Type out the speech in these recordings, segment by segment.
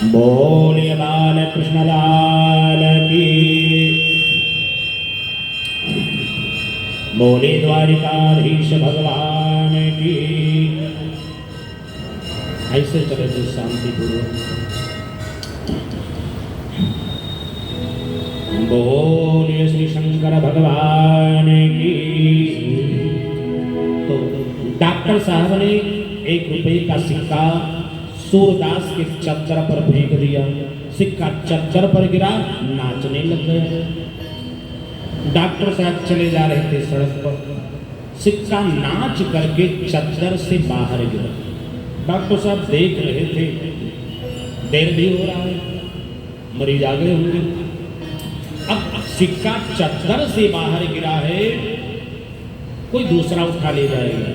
बोलिए बाल कृष्ण लाल की, बोले द्वारिकाधीश भगवान की। ऐसे चले तो शांति पूर्वक। बोलिए श्री शंकर भगवान की। तो डॉक्टर साहब ने 1 रुपए का सिक्का सूरदास के चद्दर पर फेंक दिया। सिक्का चद्दर पर गिरा, नाचने लग गए। डॉक्टर साहब चले जा रहे थे सड़क पर, सिक्का नाच करके चद्दर से बाहर गिरा। डॉक्टर साहब देख रहे थे, देर भी हो रहा है, मरीज आ गए होंगे। अब सिक्का चद्दर से बाहर गिरा है, कोई दूसरा उठा ले जाएगा।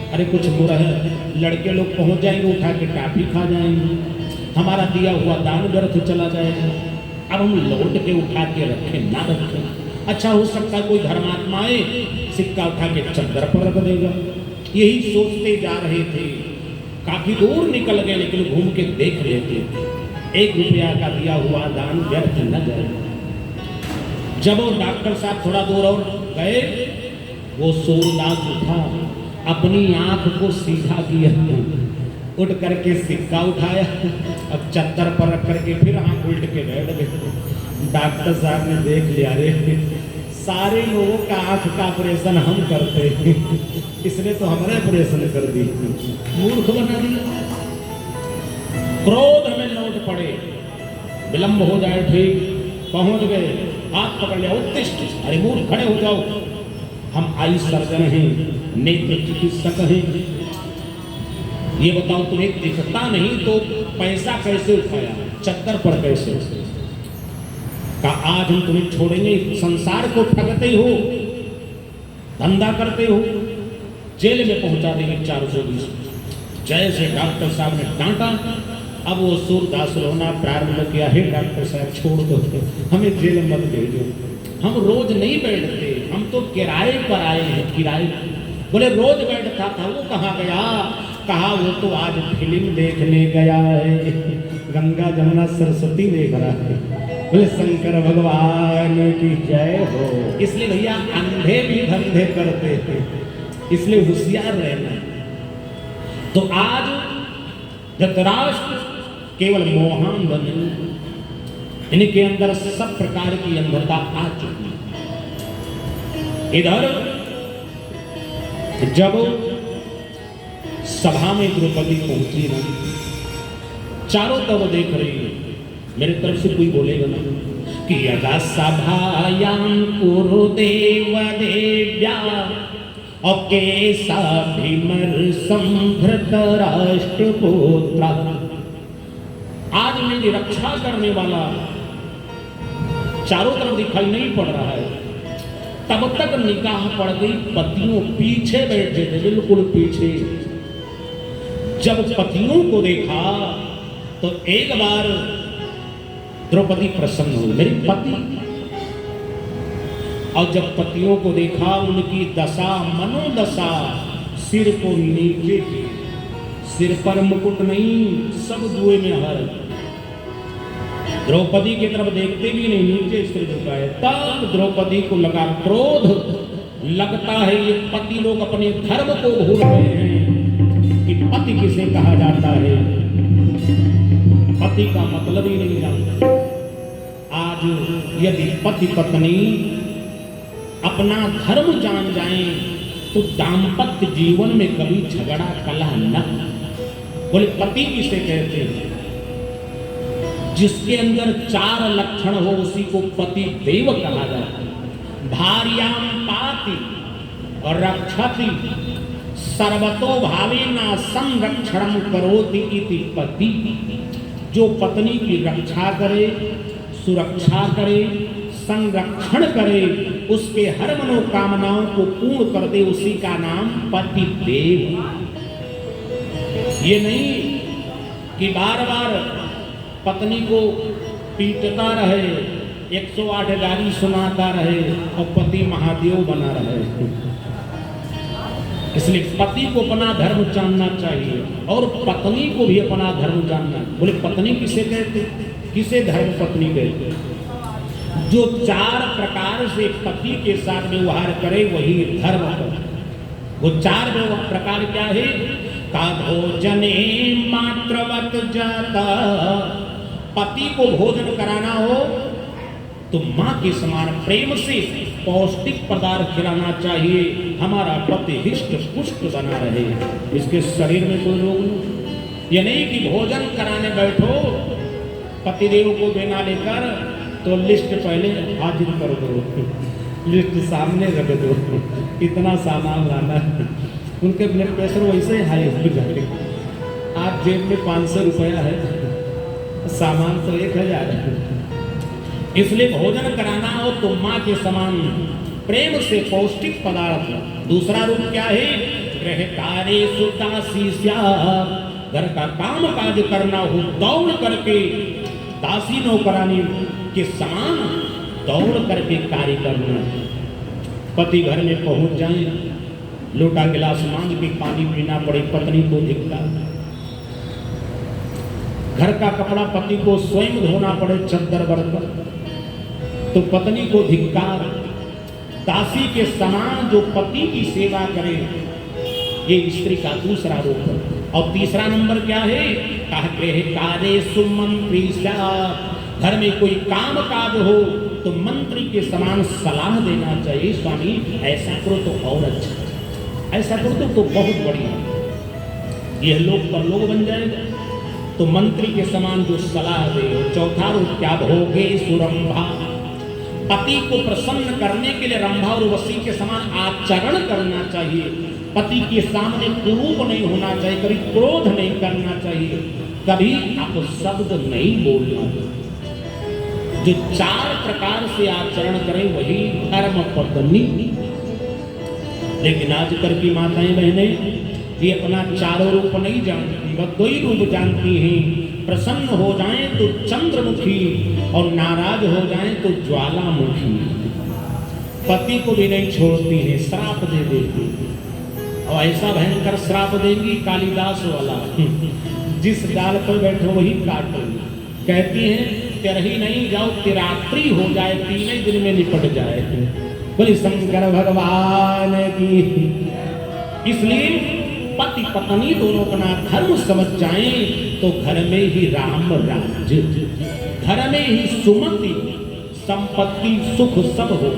अरे कुछ बुरा है, लड़के लोग पहुंच जाएंगे, उठा के टाफी खा जाएंगे, हमारा दिया हुआ दान व्यर्थ चला जाएगा। अब हम लौट के उठा के रखें ना रखें। अच्छा हो सकता है कोई धर्मात्मा आए, सिक्का उठा के चद्दर पर रख देगा। यही सोचते जा रहे थे, काफी दूर निकल गए, लेकिन घूम के देख रहे थे 1 रुपया का दिया हुआ दान व्यर्थ न जाए। जब वो डॉक्टर साहब थोड़ा दूर और गए, वो सूरदास उठा, अपनी आंख को सीधा किया, उठ करके सिक्का उठाया, अब चद्दर पर रख करके फिर आंख उल्ट के बैठ गए। डॉक्टर साहब ने देख लिया, रे सारे लोगों का आंख का ऑपरेशन हम करते हैं, इसने तो हमारे ऑपरेशन कर दी, मूर्ख बना दिया। क्रोध में लौट पड़े, विलंब हो जाए, ठीक पहुंच गए, हाथ पकड़ लिया, उत्तिष्ठ, अरे मूर्ख खड़े हो जाओ, हम आई सर्जन हैं, नेत्र चिकित्सक हैं, ये बताओ तुम्हें दिखता नहीं तो पैसा कैसे उठाया, चद्दर पर कैसे? का आज हम तुम्हें छोड़ेंगे, संसार को ठगते हो, धंधा करते हो, जेल में पहुंचा देंगे 420। जैसे डॉक्टर साहब ने डांटा, अब वो सूरदास रोना प्रारंभ किया, है डॉक्टर साहब छोड़ दो, हमें जेल मत भेजो, हम रोज नहीं बैठते, हम तो किराए पर आए हैं, किराए। बोले रोज बैठता था, वो कहाँ गया? कहा वो तो आज फिल्म देखने गया है, गंगा जमुना सरस्वती देख रहा है। बोले शंकर भगवान की जय हो। इसलिए भैया अंधे भी धंधे करते थे, इसलिए होशियार रहना। तो आज धृतराष्ट्र केवल मोहान बने, इनके अंदर सब प्रकार की अंधता आ चुकी। इधर जब सभा में द्रौपदी पहुंची ना, चारों तरफ देख रही है, मेरे तरफ से कोई बोलेगा ना कि यदा सभायां कुरुदेव देव्या अकेशाभिमर्शं धृतराष्ट्रपुत्रा। आज मेरी रक्षा करने वाला चारों तरफ दिखाई नहीं पड़ रहा है। तब तक निगाह पड़ गई पतियों, पीछे बैठे थे, बिल्कुल पीछे। जब पतियों को देखा तो एक बार द्रौपदी प्रसन्न हुई, मेरे पति। और जब पतियों को देखा, उनकी दशा मनोदशा सिर को नीचे, सिर पर मुकुट नहीं, सब जुए में हर। द्रौपदी की तरफ देखते भी नहीं, नीचे सिर झुकाए। तब द्रौपदी को लगा क्रोध, लगता है ये पति लोग अपने धर्म को भूल गए हैं कि पति किसे कहा जाता है, पति का मतलब ही नहीं जानते। आज यदि पति पत्नी अपना धर्म जान जाएं तो दाम्पत्य जीवन में कभी झगड़ा कलह न। बोले पति किसे कहते हैं? जिसके अंदर 4 लक्षण हो उसी को पति देव कहा जाता है। भार्यां पाति और रक्षति सर्वतो भावेना संरक्षणं करोति इति पति। जो पत्नी की रक्षा करे, सुरक्षा करे, संरक्षण करे, उसके हर मनोकामनाओं को पूर्ण कर दे, उसी का नाम पति देव। ये नहीं कि बार बार पत्नी को पीटता रहे, 108 गाली सुनाता रहे और पति महादेव बना रहे। इसलिए पति को अपना धर्म जानना चाहिए और पत्नी को भी अपना धर्म जानना। बोले पत्नी किसे कहते, किसे धर्म पत्नी कहते? जो 4 प्रकार से पति के साथ व्यवहार करे वही धर्म है। वो 4 प्रकार क्या है? का भोजने मात्रवत जाता, पति को भोजन कराना हो तो माँ के समान प्रेम से पौष्टिक पदार्थ खिलाना चाहिए। हमारा पति हिष्ट पुष्ट बना रहे, इसके शरीर में कोई रोग नहीं। ये नहीं कि भोजन कराने बैठो पतिदेव को देना लेकर तो लिस्ट पहले हाजिर कर दो, लिस्ट सामने रख दो, इतना सामान लाना। उनके ब्लड प्रेशर वैसे हाई हो जाएगा। आप जेब में 500 रुपया है, सामान तो 1000 है। इसलिए भोजन कराना हो तो माँ के समान प्रेम से पौष्टिक पदार्थ। दूसरा रूप क्या है? गृह कार्य सुदासी, घर का काम काज करना हो दौड़ करके दासी नौकरानी के समान दौड़ करके कार्य करना। पति घर में पहुंच जाए, लोटा गिलास मांग के पानी पीना पड़े, पत्नी को धिक्कार। घर का कपड़ा पति को स्वयं धोना पड़े, चद्दर बरकर, तो पत्नी को धिक्कार। दासी के समान जो पति की सेवा करे, ये स्त्री का दूसरा रूप है। और तीसरा नंबर क्या है? कार्य सुमंत्री, घर में कोई काम काज हो तो मंत्री के समान सलाह देना चाहिए। स्वामी ऐसा करो तो और अच्छा, ऐसा करो तो बहुत बढ़िया, यह लोग पर लोग बन जाएगा। तो मंत्री के समान जो सलाह दे। चौथा रूप क्या? भोगे सुरंभा, पति को प्रसन्न करने के लिए रंभा और उर्वशी के समान आचरण करना चाहिए। पति के सामने क्रूर नहीं होना चाहिए, कभी क्रोध नहीं करना चाहिए, कभी आप शब्द नहीं बोलना। जो 4 प्रकार से आचरण करें वही धर्म पत्नी। लेकिन आजकल की माताएं बहनें ये अपना 4 रूप नहीं जानती, वह 2 ही रूप जानती हैं। प्रसन्न हो जाएं तो चंद्रमुखी और नाराज हो जाएं तो ज्वालामुखी। पति को भी नहीं छोड़ती है, श्राप दे देती। और ऐसा भयंकर श्राप देंगी कालिदास वाला, जिस डाल पर बैठो वही काटोगी। कहती हैं तेरही नहीं जाओ, तिरात्री हो जाए, 3 दिन में निपट जाए। बोले शंकर भगवान की। इसलिए पति पत्नी दोनों अपना धर्म समझ जाएं तो घर में ही राम राज्य, घर में ही सुमति संपत्ति सुख सब हो।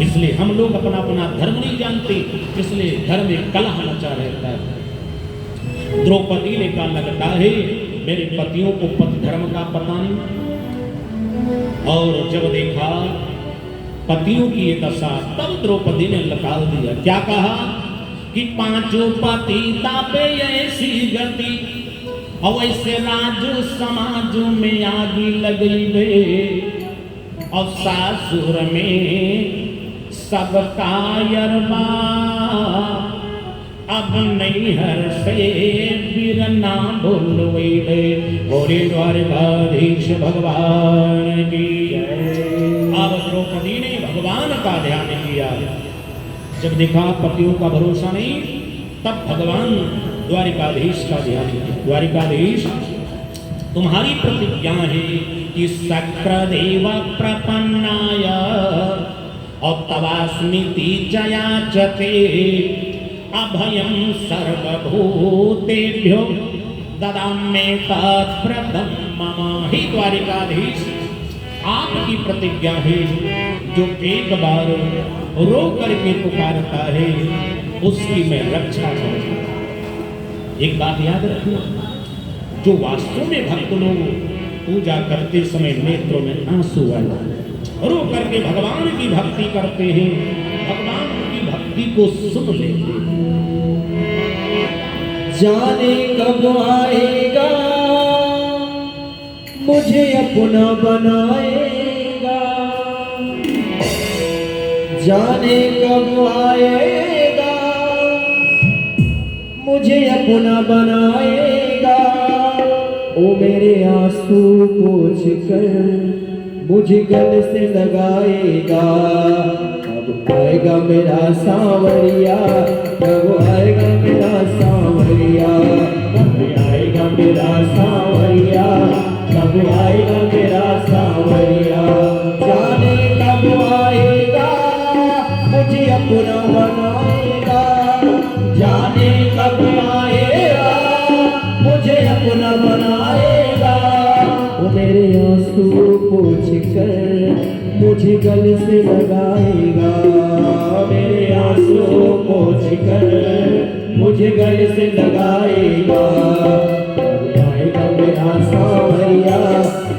इसलिए हम लोग अपना अपना धर्म नहीं जानते, इसलिए घर में कलह मचा रहता है। द्रौपदी ने कहा लगता है मेरे पतियों को पति धर्म का पता नहीं। और जब देखा पतियों की ये दशा, तब द्रौपदी ने निकाल दिया। क्या कहा कि 5 पति तापे ऐसी गति, और ऐसे राज समाज में आगी लगी बे, और सासुर में सब कायरबा, अब नहीं हर से बिरना बोलवे। बोले द्वारकाधीश भगवान की जय। अब द्रौपदी ने भगवान का ध्यान किया। जब देखा पतियों का भरोसा नहीं, तब भगवान द्वारिकाधीश का ध्यान किया। द्वारिकाधीश तुम्हारी प्रतिज्ञा है कि शक्रदेव प्रपन्नाय और तवास्मिति जयाचते, अभयं सर्वभूतेभ्यो ददाम्ये तत्प्रदं मम। ही द्वारिकाधीश आपकी प्रतिज्ञा है, जो एक बार रो करके पुकारता है उसकी मैं रक्षा करूंगा। एक बात याद रखना, जो वास्तव में भक्त लोग पूजा करते समय नेत्रों में आंसू आए, रो करके भगवान की भक्ति करते हैं, भगवान की भक्ति को सुन लेते हैं। जाने कब आएगा मुझे अपना बनाएगा, जाने कब आएगा मुझे अपना बनाएगा। ओ मेरे आंसू पोंछ कर मुझे गले से लगाएगा, कब आएगा मेरा सांवरिया, कब आएगा मेरा सांवरिया, कब आएगा मेरा सांवरिया, कब आएगा मेरा सांवरिया। जाने कब आएगा मुझे अपना बनाएगा, जाने कब आएगा मुझे अपना बनाएगा। वो मेरे आंसू पोंछ कर मुझे गले से लगाएगा, मेरे आंसू पोंछ कर मुझे गले से लगाएगा। कब आएगा मेरा सांवरिया,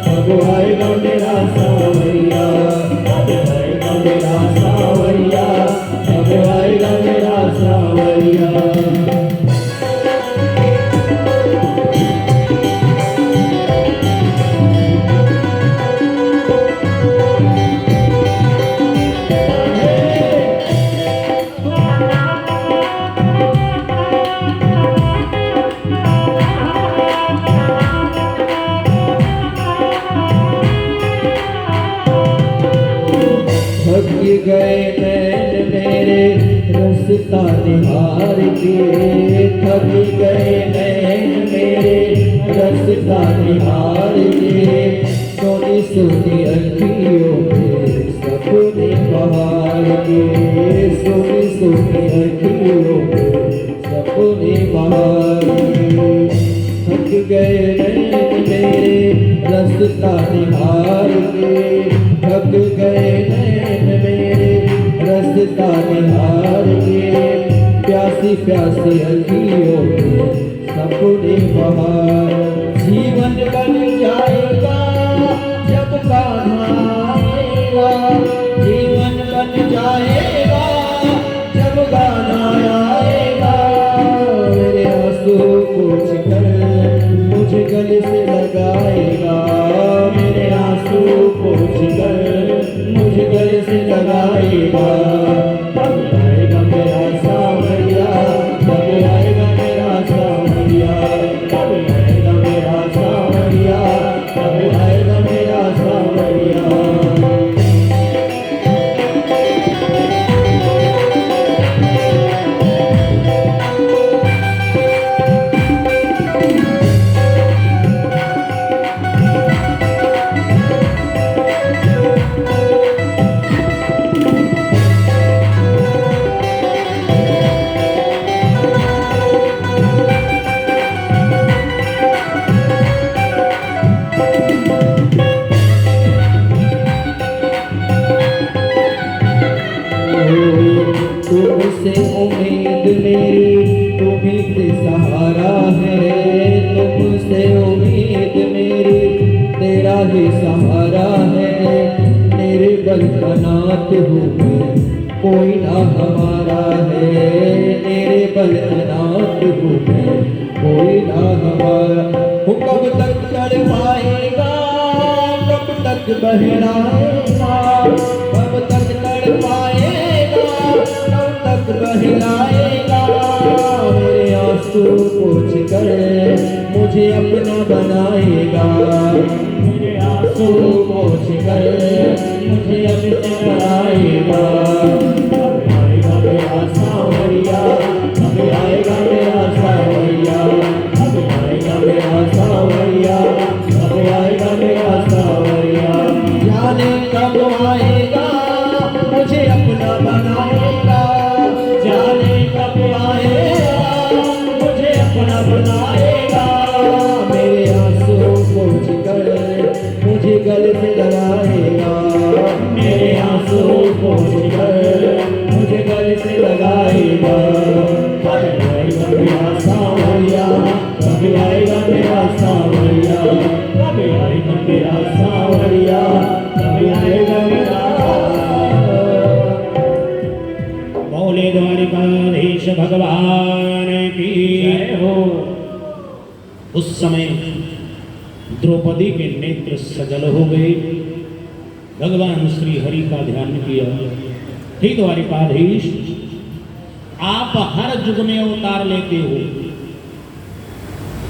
कब आएगा मेरा सांवरिया, कब आएगा मेरा सांवरिया, कब आएगा मेरा सांवरिया। थक गए नैन मेरे रास्ता निहार के, थक गए नैन मेरे रास्ता निहार के। सोनी सोनी अखियों में सपने बहार के, सोनी सोनी अखियों में सपने बहार के। थक गए नैन मेरे रास्ता निहार के, थक गए नैन मेरे रास्ता निहार के। प्यासी प्यासी अखियों में सपने बहार। जीवन बन जाएगा जब कान्हा आएगा, जीवन बन जाएगा जब गाना आएगा। मेरे आंसू पोंछ कर मुझे गले से लगाएगा, मेरे आंसू पोंछ कर मुझे गले से लगाएगा। कब आएगा मेरा सांवरिया, कब आएगा मेरा सांवरिया, कब आएगा मेरा सांवरिया, कब आएगा मेरा सांवरिया। तुमसे उम्मीद मेरी तुम्हीं से सहारा है, तुमसे उम्मीद मेरी तेरा ही सहारा है। तेरे बल का नाथ हूँ मैं, कोई ना हमारा है, तेरे बल का नाथ हूँ मैं, कोई ना हमारा। वो कब तक कर पाएगा, कब तक बहलाएगा, कब तक कर पाएगा, कब तक बहलाएगा। मेरे आंसू पोंछ कर मुझे अपना बनाएगा, मेरे आंसू पोंछ कर मुझे अपना बनाएगा। कब आएगा मेरा सांवरिया, कब आएगा मेरा सांवरिया, कब आएगा मेरा सांवरिया, कब आएगा मेरा सांवरिया। जाने कब आएगा मुझे अपना बनाएगा, जाने कब आएगा मुझे अपना बनाएगा। मेरे आंसू पोंछ कर मुझे गले से लगाएगा, मेरे आंसू पोंछ कर मुझे गले से लगाएगा। कब आएगा मेरा सांवरिया, कब आएगा मेरा सांवरिया, कब आएगा मेरा सांवरिया, कब आएगा मेरा। बोले द्वारिकाधीश भगवान की जय हो। उस समय द्रौपदी के नेत्र सजल हो गए, भगवान श्री हरि का ध्यान किया। हे द्वारिकाधीश, आप हर युग में अवतार लेते हो,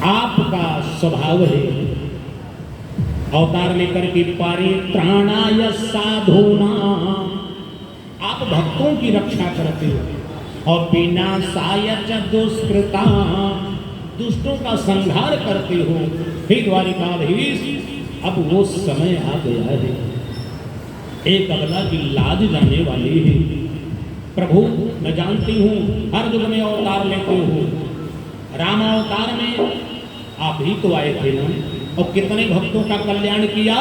आपका स्वभाव है अवतार लेकर के परित्राणाय साधूनां, आप भक्तों की रक्षा करते हो और बिना सायच दुष्कृता दुष्टों का संहार करते हो। हे द्वारिकाधीश, अब वो समय आ गया है, एक अबला की लाज जाने वाली है। प्रभु मैं जानती हूँ हर युग में अवतार लेते हो, राम अवतार में आप ही तो आए थे ना, और कितने भक्तों का कल्याण किया।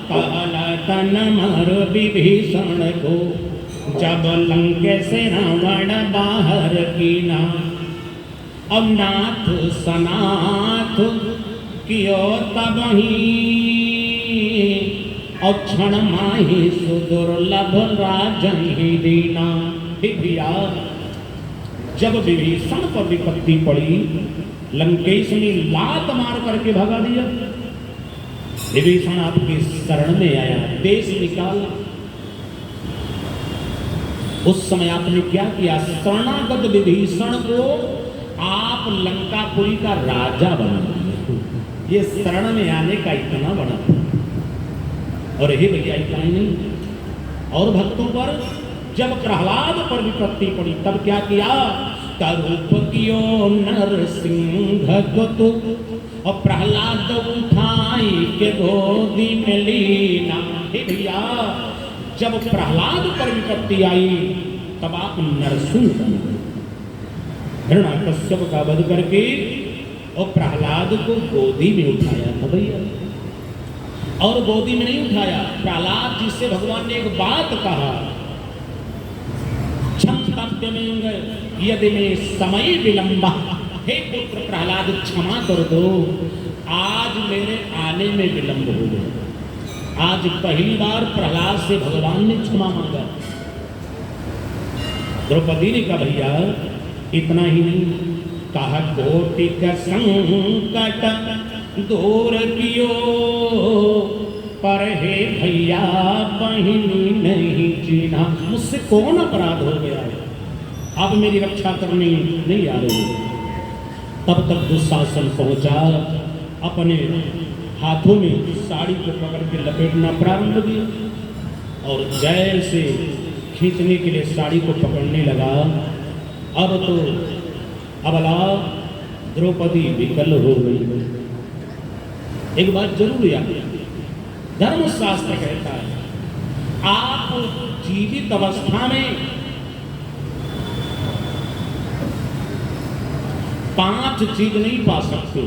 कहला तन मर विभीषण को जब लंके से रावण बाहर कीना, अब नाथ सनाथ कियो तब ही और क्षण माही सुदुर्लभ राजन ही दीना। भैया जब विभीषण पर विपत्ति पड़ी, लंकेश ने लात मार करके भगा दिया। विभीषण आपके शरण में आया, देश निकाला। उस समय आपने क्या किया, शरणागत विभीषण को आप लंकापुरी का राजा बना दिया। ये शरण में आने का इतना बड़ा, और हे भैया इतना ही नहीं, और भक्तों पर जब प्रहलाद पर विपत्ति पड़ी तब क्या किया, रूप कियो नरसिंह को तू और प्रहलाद उठाई के गोदी में लीना। हे भैया जब प्रहलाद पर विपत्ति आई तब आप नरसिंह बने, हिरण्यकश्यप का वध करके और प्रहलाद को गोदी में उठाया था भैया। और गोदी में नहीं उठाया, प्रहलाद जी से भगवान ने एक बात कहा, यदि में समय विलंबा, हे पुत्र प्रहलाद क्षमा कर दो, आज मेरे आने में विलंब हो गया। आज पहली बार प्रहलाद से भगवान ने क्षमा मांगा। द्रौपदी ने कहा भैया इतना ही नहीं, कहा कोटि का संकट दूर कियो, पर हे भैया बहिनी नहीं जीना। मुझसे कौन अपराध हो गया है, अब मेरी रक्षा करने नहीं आ रही। तब तक दुशासन पहुंचा, अपने हाथों में साड़ी को पकड़ के लपेटना प्रारंभ किया और जैसे खींचने के लिए साड़ी को पकड़ने लगा। अब तो अबला द्रौपदी विकल हो गई। एक बात जरूर याद, धर्मशास्त्र कहता है आप जीवित अवस्था में 5 चीज नहीं पा सकते।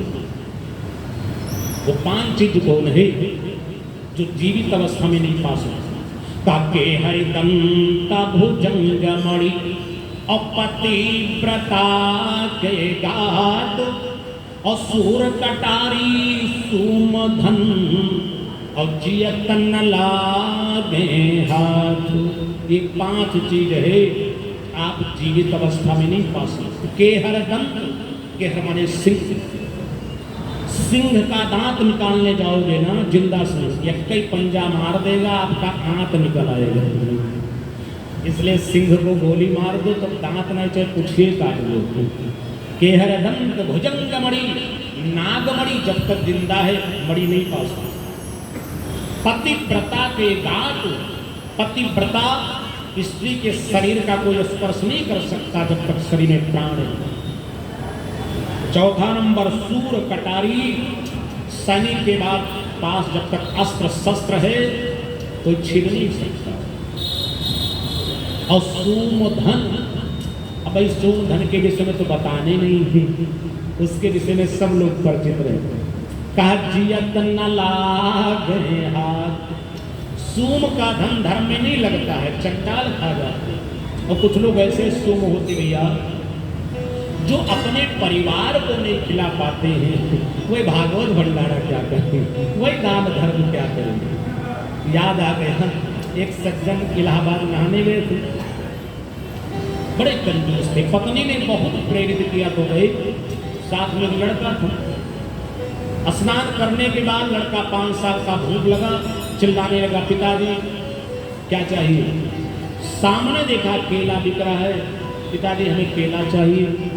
वो 5 चीज कौन है जो जीवित अवस्था में नहीं पा सकते? काके हरिदंता भुजंग मणि अपति व्रता के गात और सूर कटारी सुमधन और जियतन लागे हाथ। ये 5 चीज है आप जीवित अवस्था में नहीं पा सकते। केहर दंत, केहर माने सिंह, सिंह का दांत निकालने जाओगे ना जिंदा सिंह, एक कई पंजा मार देगा आपका आंत निकल आएगा। इसलिए सिंह को गोली मार दो तो दांत नहीं चाहे पूछिए काट लो। केहर दंत भुजंग मणि, नागमणि जब तक जिंदा है मणि नहीं पा सकता। पतिव्रता के गात, पतिव्रता स्त्री के शरीर का कोई स्पर्श नहीं कर सकता जब तक शरीर में प्राण है। चौथा नंबर सूर कटारी, सैनिक के बाद पास जब तक अस्त्र शस्त्र है कोई छीन नहीं सकता। और सूमधन, अब इस सूमधन के विषय में तो बताने नहीं है, उसके विषय में सब लोग परिचित रहते हैं। कहा जियत न लागे हाथ, सूम का धन धर्म में नहीं लगता है, चंडाल खा जाते हैं। और कुछ लोग ऐसे सूम होते भैया जो अपने परिवार को नहीं खिला पाते हैं, वही भागवत भंडारा क्या करेंगे, वही दान धर्म क्या करेंगे। याद आ गया एक सज्जन इलाहाबाद नहाने गए थे, बड़े कंजूस थे, पत्नी ने बहुत प्रेरित किया तो गए, साथ में लड़का था। स्नान करने के बाद लड़का 5 साल का भूख लगा, चिल्लाने लगा पिताजी क्या चाहिए। सामने देखा केला बिक रहा है, पिताजी हमें केला चाहिए।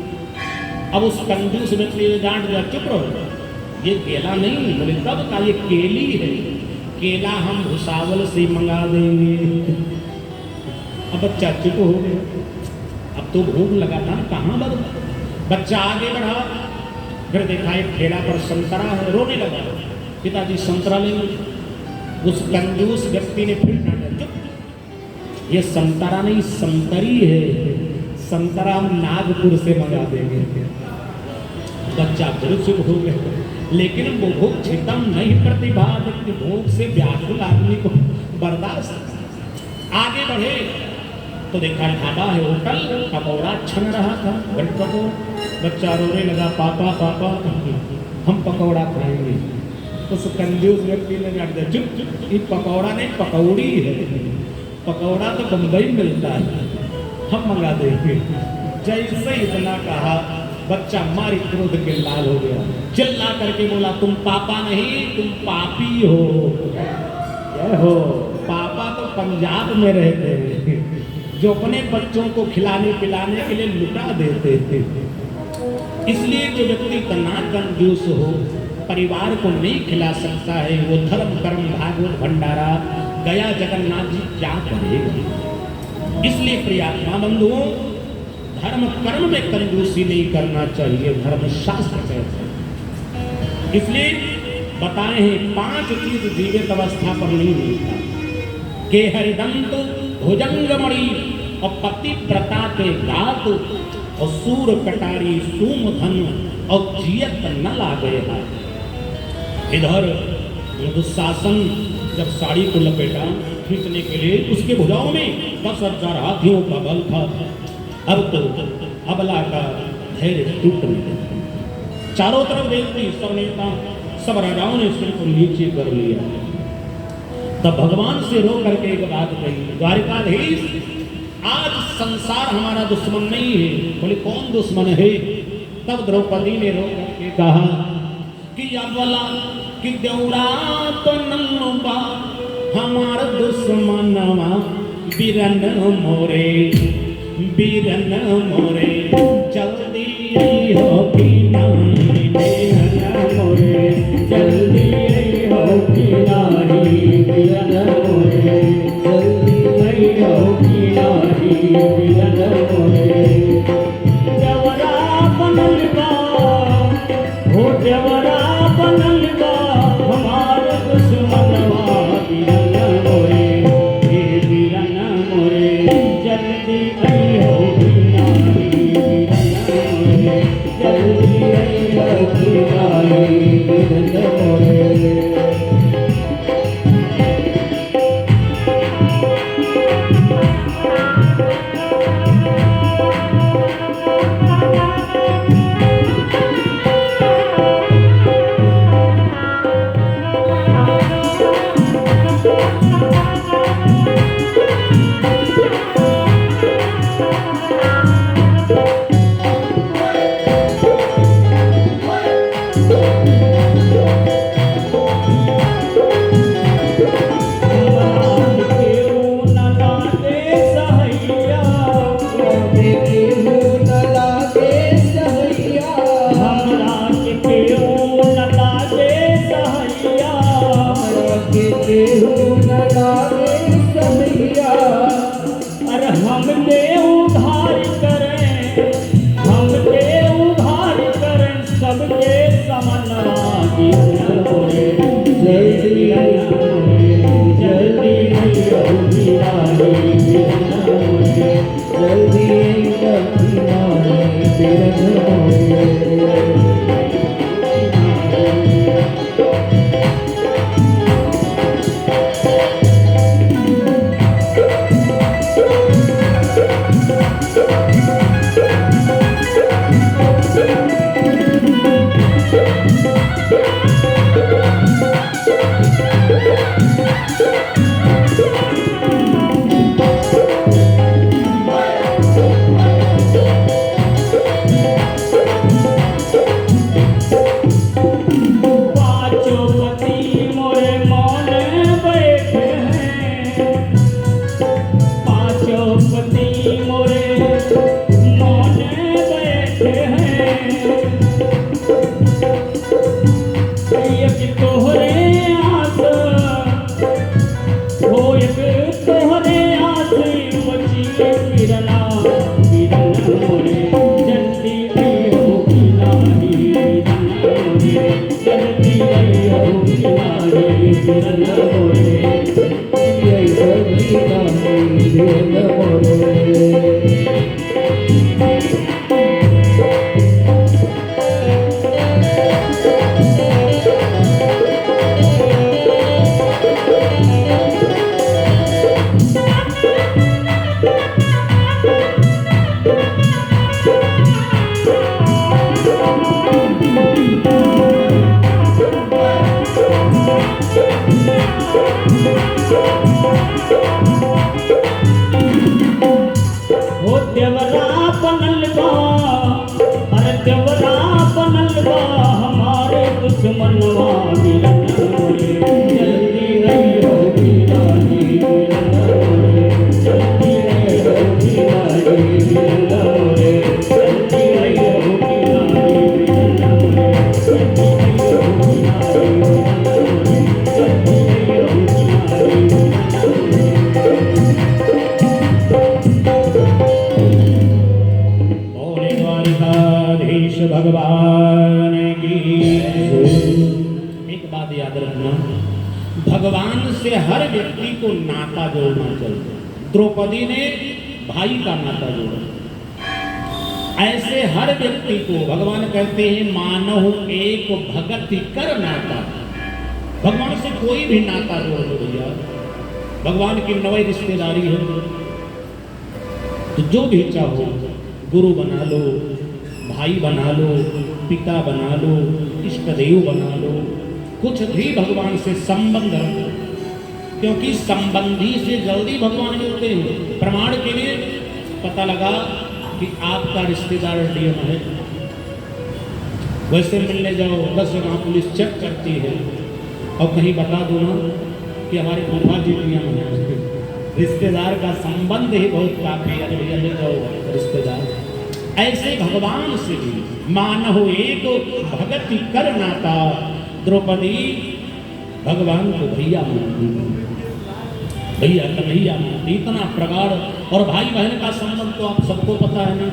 अब उस कंजूस व्यक्ति ने डांट दिया, चुप रहो, ये केला नहीं। बोले तब का ये केली है, केला हम भुसावल से मंगा देंगे। अब बच्चा चुप हो गया। अब तो भूख लगा था, कहाँ बढ़। बच्चा आगे बढ़ा, फिर देखा एक ठेला पर संतरा है, रोने लगा। पिताजी संतरा ले लो। उस कंजूस व्यक्ति ने फिर डांटा, चुप, ये संतरा नहीं संतरी है, संतरा हम नागपुर से मंगा देंगे। बच्चा फिर चुप हो गया, लेकिन वो भूख छितम नहीं प्रतिभा, भूख से व्याकुल आदमी को बर्दाश्त। आगे बढ़े तो देखा ढाबा है, होटल, पकौड़ा छन रहा था, ब्रेड पकौड़ा। बच्चा रोने लगा, पापा पापा हम पकौड़ा खाएंगे। उस कंजूस व्यक्ति ने डांट दिया, चुप चुप, ये पकौड़ा नहीं पकौड़ी है, पकौड़ा तो बम्बई मिलता है, हम मंगा देंगे। जैसे इतना कहा, बच्चा मारी क्रोध के लाल हो गया, चिल्ला करके बोला, तुम पापा नहीं तुम पापी हो। क्या हो? पापा तो पंजाब में रहते हैं, जो अपने बच्चों को खिलाने पिलाने के लिए लुटा देते थे। इसलिए जो व्यक्ति इतना कंजूस हो, परिवार को नहीं खिला सकता है, वो धर्म कर्म भागवत भंडारा गया जगन्नाथ जी क्या करेगा। इसलिए प्रियात्मा बंधुओं, धर्म कर्म में कंजूसी नहीं करना चाहिए, धर्म शास्त्र कहते हैं। इसलिए बताए हैं 5 चीज जीवित अवस्था पर नहीं मिलता, के हरिदंत भुजंगमणि और पतिव्रता के गात और सूर कटारी सूम धन और जियत न लागे है। इधर दुशासन जब साड़ी को लपेटा खींचने के लिए, उसके भुजाओं में 10,000 हाथियों का बल था। अब तो अबला का धैर्य टूटने लगा। चारों तरफ देखती सब नेता सब राजाओं ने सिर को नीचे कर लिया। तब भगवान से रो करके एक बात कही, द्वारिकाधीश आज संसार हमारा दुश्मन नहीं है। बोले कौन दुश्मन है? तब द्रौपदी ने रो करके कहा कि अबला कि देवरा तो नन्नुबा हमार दुश्मनवा बीरन मोरे बीरन मोरे जल्दी हो कि नानी बीरन मोरे जल्दी हो कि नानी बीरन मोरे जल्दी हो कि नानी बीरन मोरे जवरा बनल बा हो जवरा बनल बा हमार दुश्मनवा बीरन मोरे हे बीरन मोरे जल्दी हो कि नानी बीरन मोरे जल्दी हो कि नानी बीरन मोरे। बिरन मोरे यही सभी काहे बिरन मोरे हो देवरा बनल बा, अरे देवरा बनल बा हमारे दुश्मनवा बिरन मोरे जल्दी रहियो बिरानी बिरन मोरे जल्दी रहियो बिरानी बिरन मोरे जल्दी रहियो बिरानी बिरन मोरे जल्दी रहियो बिरानी जल्दी रहियो बिरानी बोले द्वारिकाधीश भगवान की। एक बात याद रखना, भगवान से हर व्यक्ति को नाता जोड़ना चाहिए। द्रौपदी ने भाई का नाता जोड़ा, ऐसे हर व्यक्ति को भगवान कहते हैं मानव एक भगति कर नाता। भगवान से कोई भी नाता जोड़ लो भैया, भगवान की नवी रिश्तेदारी है तो जो भी चाहो गुरु बना लो, भाई बना लो, पिता बना लो, इष्ट देव बना लो, कुछ भी भगवान से संबंध रखो, क्योंकि संबंधी से जल्दी भगवान मिलते हैं। प्रमाण के लिए पता लगा कि आपका रिश्तेदार डीएम है, वैसे मिलने जाओ 10 जगह पुलिस चेक करती है और कहीं बता दो ना कि हमारे फूफा जी डीएम है, रिश्तेदार का संबंध ही बहुत काफी है। भैया ले जाओ रिश्तेदार। ऐसे भगवान से भी मानव एक भगति कर नाता। द्रौपदी भगवान को भैया मानती, भैया कन्हैया मानती, इतना प्रगाढ़। और भाई बहन का संबंध तो आप सबको पता है ना।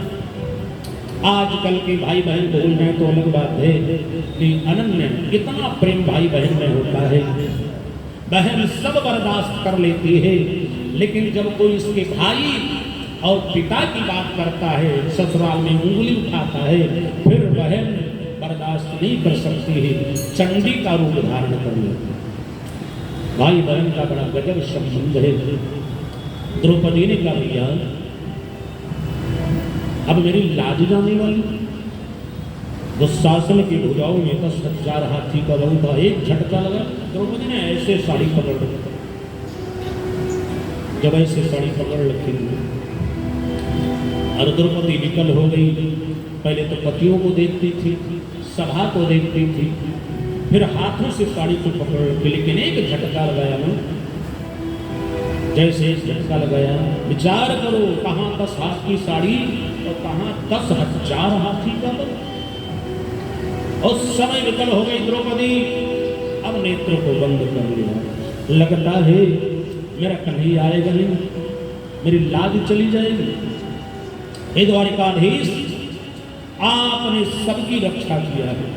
आजकल के भाई बहन बोल रहे हैं तो अलग बात है कि अनन्य कितना प्रेम भाई बहन में होता है। बहन सब बर्दाश्त कर लेती है, लेकिन जब कोई इसके भाई और पिता की बात करता है, ससुराल में उंगली उठाता है, फिर बहन बर्दाश्त नहीं कर सकती है, चंडी का रूप धारण कर लेती है। भाई बहन का बड़ा गजब संबंध है। द्रौपदी ने कहा भैया अब मेरी लाज जाने वाली, दुशासन की भुजाओं में 10,000 हाथी का बल था, एक झटका लगा, द्रौपदी ने ऐसे साड़ी पकड़ रखी। जब ऐसे साड़ी पकड़ रखी और द्रौपदी विकल हो गई, पहले तो पतियों को देखती थी, सभा को देखती थी, फिर हाथों से साड़ी को पकड़ रखी, लेकिन एक झटका लगाया ना, जैसे झटका लगाया, विचार करो कहाँ 10 हाथ की साड़ी और कहाँ 10,000 हाथी का बल। उस समय विकल हो गई द्रौपदी, अब नेत्र को बंद कर लिया। लगता है मेरा कन्हैया आएगा नहीं, मेरी लाज चली जाएगी। हे द्वारिकाधीश, आपने सबकी रक्षा किया है,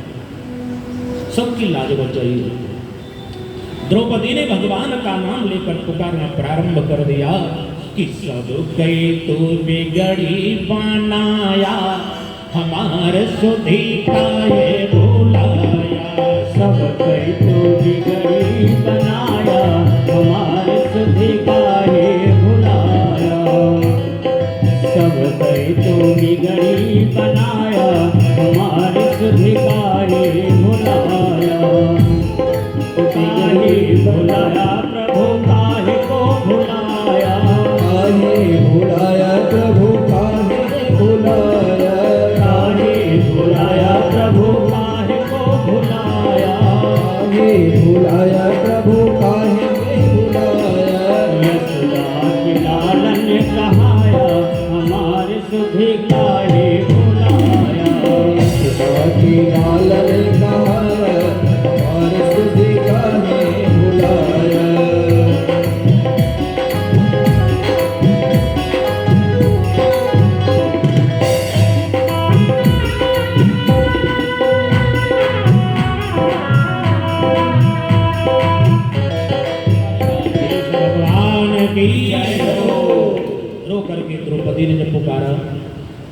सबकी लाज बचाई है। द्रौपदी ने भगवान का नाम लेकर पुकारना प्रारंभ कर दिया कि सब कई तो बिगड़ी बनाया, हमारे सुधी का ये भुलाया। सब कई तो बिगड़ी बनाया, हमारे सुधी का ये भुलाया। सब कई तो बिगड़ी बनाया, हमारे सुधी का ये भुलाया। काहे भुलाया प्रभु काहे को भुलाया, काहे भुलाया प्रभु काहे भुलाया, काहे भुलाया प्रभु काहे को भुलाया। काहे की जय हो। रो करके द्रौपदी ने जब पुकारा,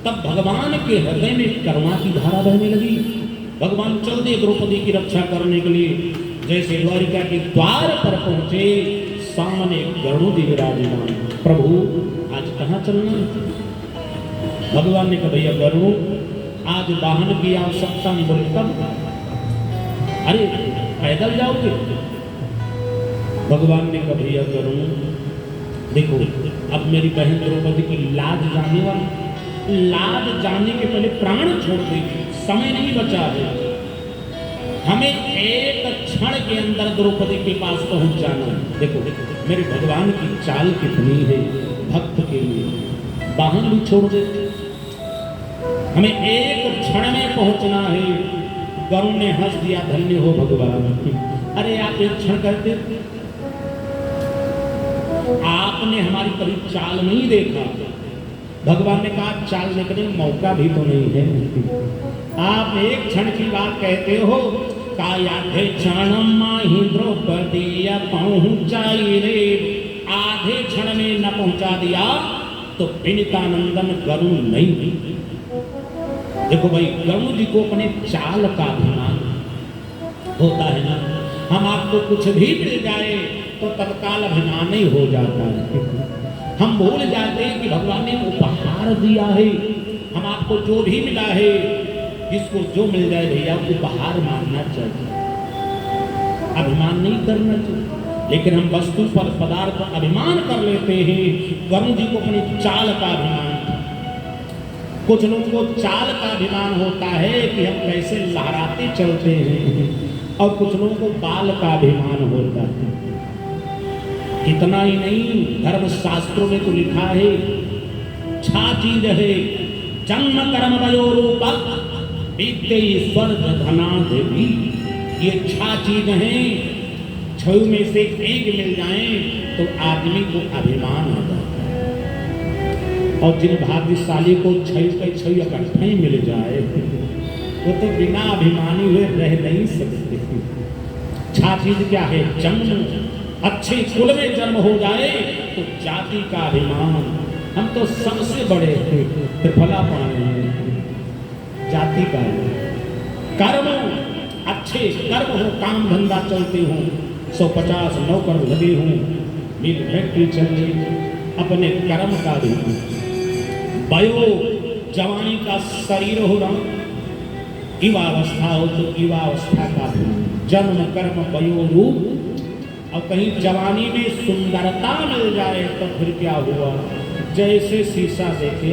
तब भगवान के हृदय में करुणा की धारा बहने लगी। भगवान चल दिए द्रौपदी की रक्षा करने के लिए। जैसे द्वारिका के द्वार पर पहुंचे, सामने गरुड़ जी विराजमान। प्रभु आज कहाँ चलना है? भगवान ने कहा, भैया गरुड़, आज वाहन की आवश्यकता नहीं। बोले कब? अरे पैदल जाओगे? भगवान ने कहा, भैया गरुड़ देखो, अब मेरी बहन द्रौपदी की लाज जाने वाली, लाज जाने के पहले प्राण छोड़ देगी, समय नहीं बचा है। हमें एक क्षण के अंदर द्रौपदी के पास पहुंच जाना है। देखो मेरे भगवान की चाल कितनी है भक्त के लिए, वाहन भी छोड़ दे, हमें एक क्षण में पहुंचना है। गरुड़ ने हंस दिया, धन्य हो भगवान। अरे आप एक क्षण कहते, आपने हमारी कभी चाल नहीं देखा। भगवान ने कहा, चाल देखने का मौका भी तो नहीं है। आप एक क्षण की बात कहते हो। कायाधे क्षण माही द्रौपदी पहुंचाई रे, आधे क्षण में न पहुंचा दिया तो विनीतानंदन गरुड़ नहीं। देखो भाई, गरुड़ जी को अपने चाल का अभिमान होता है ना। हम आपको कुछ भी मिल जाए तो तत्काल अभिमान ही हो जाता है। हम भूल जाते हैं कि भगवान ने उपहार दिया है। हम आपको जो भी मिला है, जिसको जो मिल जाए भैया उपहार मानना चाहिए, अभिमान नहीं करना चाहिए। लेकिन हम वस्तु पर, पदार्थ पर अभिमान कर लेते हैं। गरुड़ जी को अपनी चाल का अभिमान था। कुछ लोगों को चाल का अभिमान होता है कि हम कैसे लहराते चलते हैं, और कुछ लोगों को बाल का अभिमान होता है। इतना ही नहीं, धर्म शास्त्रों में तो लिखा है, छा चीज है जन्म कर्म वयो रूप बीते स्वर्ग धना देवी। ये छा चीज है, छह में से एक मिल जाए तो आदमी को अभिमान आ जाता है। और जिन भाग्यशाली को छह के छह इकट्ठे ही मिल जाए, वो तो बिना अभिमानी हुए रह नहीं सकते। छा चीज क्या है? जन्म, अच्छे कुल में जन्म हो जाए तो जाति का अभिमान। हम तो सबसे बड़े त्रिफला पाए हैं, जाति का। कर्म, अच्छे कर्म हो, काम धंधा चलते हो, 150 नौकर लगे हों, मिल फैक्ट्री चल रही, अपने कर्म का भी। वयो, जवानी का शरीर हो रहा, युवावस्था हो तो युवावस्था का भी। जन्म कर्म वयो रूप। और कहीं जवानी में सुंदरता मिल जाए तो फिर क्या हुआ? जैसे शीशा देखे